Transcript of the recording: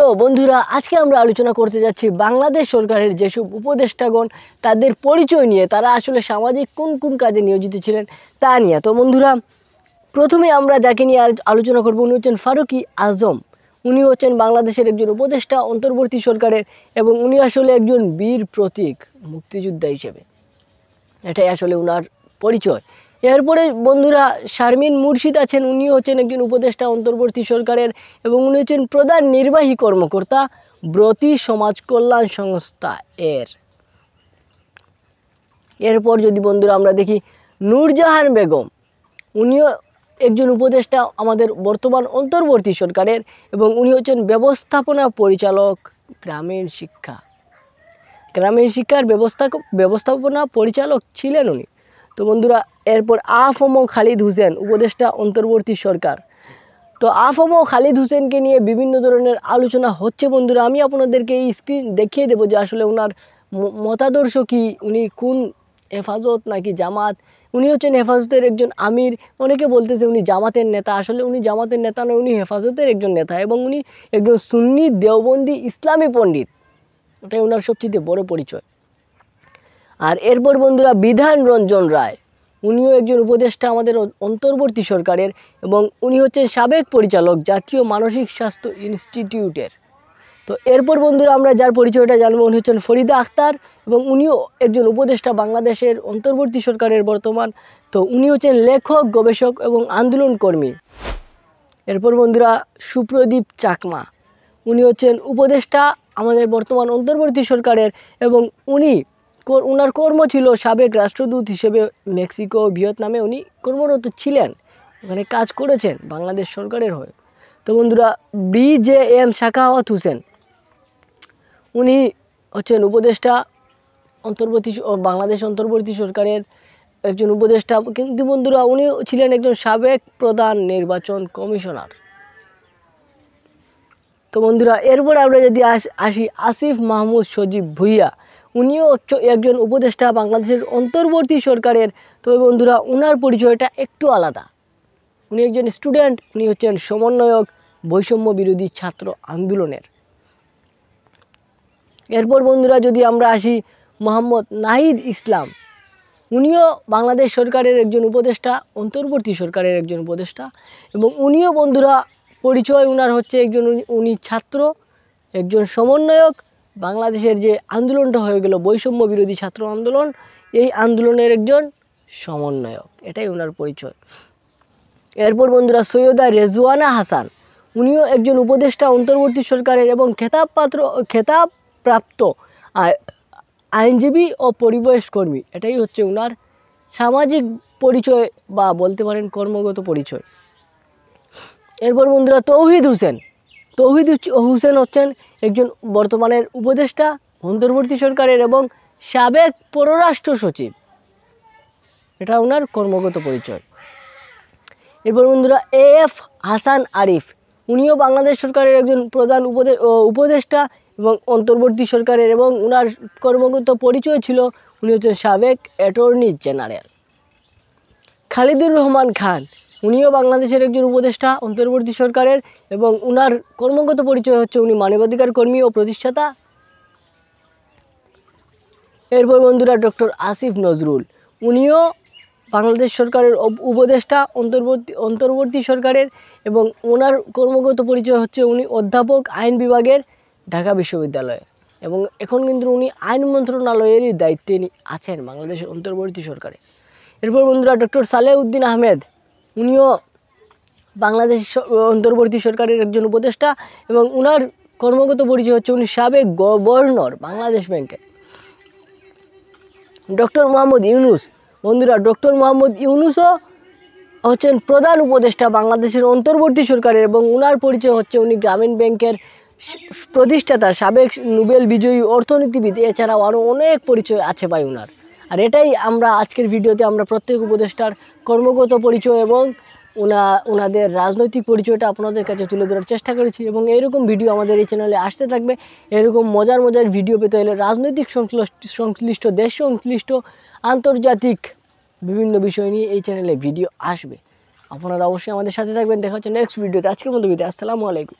তো বন্ধুরা, আজকে আমরা আলোচনা করতে যাচ্ছি বাংলাদেশ সরকারের যেসব উপদেষ্টাগণ তাদের পরিচয় নিয়ে, তারা আসলে সামাজিক কোন কোন কাজে নিয়োজিত ছিলেন তা নিয়ে। তো বন্ধুরা, প্রথমে আমরা যাকে নিয়ে আলোচনা করব উনি হচ্ছেন ফারুকী আজম। উনি হচ্ছেন বাংলাদেশের একজন উপদেষ্টা অন্তর্বর্তী সরকারের, এবং উনি আসলে একজন বীর প্রতীক মুক্তিযোদ্ধা হিসেবে, এটাই আসলে ওনার পরিচয়। এরপরে বন্ধুরা, শারমিন মুর্শিদ আছেন। উনি হচ্ছেন একজন উপদেষ্টা অন্তর্বর্তী সরকারের, এবং উনি হচ্ছেন প্রধান নির্বাহী কর্মকর্তা ব্রতী সমাজ কল্যাণ সংস্থা এর। এরপর যদি বন্ধুরা আমরা দেখি নূরজাহান বেগম, উনিও একজন উপদেষ্টা আমাদের বর্তমান অন্তর্বর্তী সরকারের, এবং উনি হচ্ছেন ব্যবস্থাপনা পরিচালক গ্রামীণ শিক্ষার ব্যবস্থাপনা পরিচালক ছিলেন উনি। তো বন্ধুরা, এরপর আফম খালিদ হোসেন, উপদেষ্টা অন্তর্বর্তী সরকার। তো আফম খালিদ হোসেনকে নিয়ে বিভিন্ন ধরনের আলোচনা হচ্ছে বন্ধুরা। আমি আপনাদেরকে এই স্ক্রিন দেখিয়ে দেবো যে আসলে ওনার মতাদর্শ কি, উনি কোন হেফাজত নাকি জামাত। উনি হচ্ছেন হেফাজতের একজন আমির। অনেকে বলতেছে উনি জামাতের নেতা, আসলে উনি জামাতের নেতা নয়, উনি হেফাজতের একজন নেতা, এবং উনি একজন সুন্নি দেওবন্দি ইসলামী পণ্ডিত। এটাই ওনার সবচেয়ে বড় পরিচয়। আর এরপর বন্ধুরা, বিধান রঞ্জন রায়, উনিও একজন উপদেষ্টা আমাদের অন্তর্বর্তী সরকারের, এবং উনি হচ্ছেন সাবেক পরিচালক জাতীয় মানসিক স্বাস্থ্য ইনস্টিটিউটের। তো এরপর বন্ধুরা, আমরা যার পরিচয়টা জানবো উনি হচ্ছেন ফরিদা আক্তার, এবং উনিও একজন উপদেষ্টা বাংলাদেশের অন্তর্বর্তী সরকারের বর্তমান। তো উনি হচ্ছেন লেখক, গবেষক এবং আন্দোলন কর্মী। এরপর বন্ধুরা, সুপ্রদীপ চাকমা, উনি হচ্ছেন উপদেষ্টা আমাদের বর্তমান অন্তর্বর্তী সরকারের, এবং উনার কর্ম ছিল সাবেক রাষ্ট্রদূত হিসেবে মেক্সিকো, ভিয়েতনামে উনি কর্মরত ছিলেন, ওখানে কাজ করেছেন বাংলাদেশ সরকারের হয়ে। তো বন্ধুরা, BJM সাখাওয়াত হোসেন, উনি হচ্ছেন উপদেষ্টা বাংলাদেশ অন্তর্বর্তী সরকারের একজন উপদেষ্টা, কিন্তু বন্ধুরা উনি ছিলেন একজন সাবেক প্রধান নির্বাচন কমিশনার। তো বন্ধুরা, এরপরে আমরা যদি আসি আসিফ মাহমুদ সজীব ভুইয়া, উনিও একজন উপদেষ্টা বাংলাদেশের অন্তর্বর্তী সরকারের। তবে বন্ধুরা, ওনার পরিচয়টা একটু আলাদা। উনি একজন স্টুডেন্ট, উনি হচ্ছেন সমন্বয়ক বৈষম্য বিরোধী ছাত্র আন্দোলনের। এরপর বন্ধুরা, যদি আমরা আসি মোহাম্মদ নাহিদ ইসলাম, উনিও বাংলাদেশ সরকারের একজন উপদেষ্টা অন্তর্বর্তী সরকারের একজন উপদেষ্টা, এবং উনিও বন্ধুরা পরিচয় ওনার হচ্ছে উনি ছাত্র, একজন সমন্বয়ক। বাংলাদেশের যে আন্দোলনটা হয়ে গেল বৈষম্য বিরোধী ছাত্র আন্দোলন, এই আন্দোলনের একজন সমন্বয়ক, এটাই ওনার পরিচয়। এরপর বন্ধুরা, সৈয়দা রেজওয়ানা হাসান, উনিও একজন উপদেষ্টা অন্তর্বর্তী সরকারের, এবং খেতাবপ্রাপ্ত আইনজীবী ও পরিবেশ কর্মী। এটাই হচ্ছে ওনার সামাজিক পরিচয়, বা বলতে পারেন কর্মগত পরিচয়। এরপর বন্ধুরা, তৌহিদ হোসেন হচ্ছেন একজন বর্তমানের উপদেষ্টা অন্তর্বর্তী সরকারের, এবং সাবেক পররাষ্ট্র সচিব, এটা ওনার কর্মগত পরিচয়। এরপর বন্ধুরা, AF হাসান আরিফ, উনিও বাংলাদেশ সরকারের একজন প্রধান উপদেষ্টা এবং অন্তর্বর্তী সরকারের, এবং ওনার কর্মগত পরিচয় ছিল উনি হচ্ছেন সাবেক অ্যাটর্নি জেনারেল। খালিদুর রহমান খান, উনিও বাংলাদেশের একজন উপদেষ্টা অন্তর্বর্তী সরকারের, এবং ওনার কর্মগত পরিচয় হচ্ছে উনি মানবাধিকার কর্মী ও প্রতিষ্ঠাতা। এরপর বন্ধুরা, ডক্টর আসিফ নজরুল, উনিও বাংলাদেশ সরকারের উপদেষ্টা অন্তর্বর্তী সরকারের, এবং ওনার কর্মগত পরিচয় হচ্ছে উনি অধ্যাপক আইন বিভাগের ঢাকা বিশ্ববিদ্যালয়ে, এবং এখন কিন্তু উনি আইন মন্ত্রণালয়েরই দায়িত্বে আছেন বাংলাদেশের অন্তর্বর্তী সরকারে। এরপর বন্ধুরা, ডক্টর সালেউদ্দিন আহমেদ, উনিও বাংলাদেশ অন্তর্বর্তী সরকারের একজন উপদেষ্টা, এবং ওনার কর্মগত পরিচয় হচ্ছে উনি সাবেক গভর্নর বাংলাদেশ ব্যাংকের। ডক্টর মোহাম্মদ ইউনুস, বন্ধুরা ডক্টর মোহাম্মদ ইউনুসও হচ্ছেন প্রধান উপদেষ্টা বাংলাদেশের অন্তর্বর্তী সরকারের, এবং ওনার পরিচয় হচ্ছে উনি গ্রামীণ ব্যাংকের প্রতিষ্ঠাতা, সাবেক নোবেল বিজয়ী অর্থনীতিবিদ। এছাড়াও আরও অনেক পরিচয় আছে ভাই ওনার। আর এটাই আমরা আজকের ভিডিওতে আমরা প্রত্যেক উপদেষ্টার কর্মগত পরিচয় এবং ওনাদের রাজনৈতিক পরিচয়টা আপনাদের কাছে তুলে ধরার চেষ্টা করেছি, এবং এইরকম ভিডিও আমাদের এই চ্যানেলে আসতে থাকবে। এরকম মজার ভিডিও পেতে হলে রাজনৈতিক সংশ্লিষ্ট, দেশ সংশ্লিষ্ট, আন্তর্জাতিক বিভিন্ন বিষয় নিয়ে এই চ্যানেলে ভিডিও আসবে। আপনারা অবশ্যই আমাদের সাথে থাকবেন। দেখা হচ্ছে নেক্সট ভিডিওতে। আজকের মতো বিদায়। আসসালামু আলাইকুম।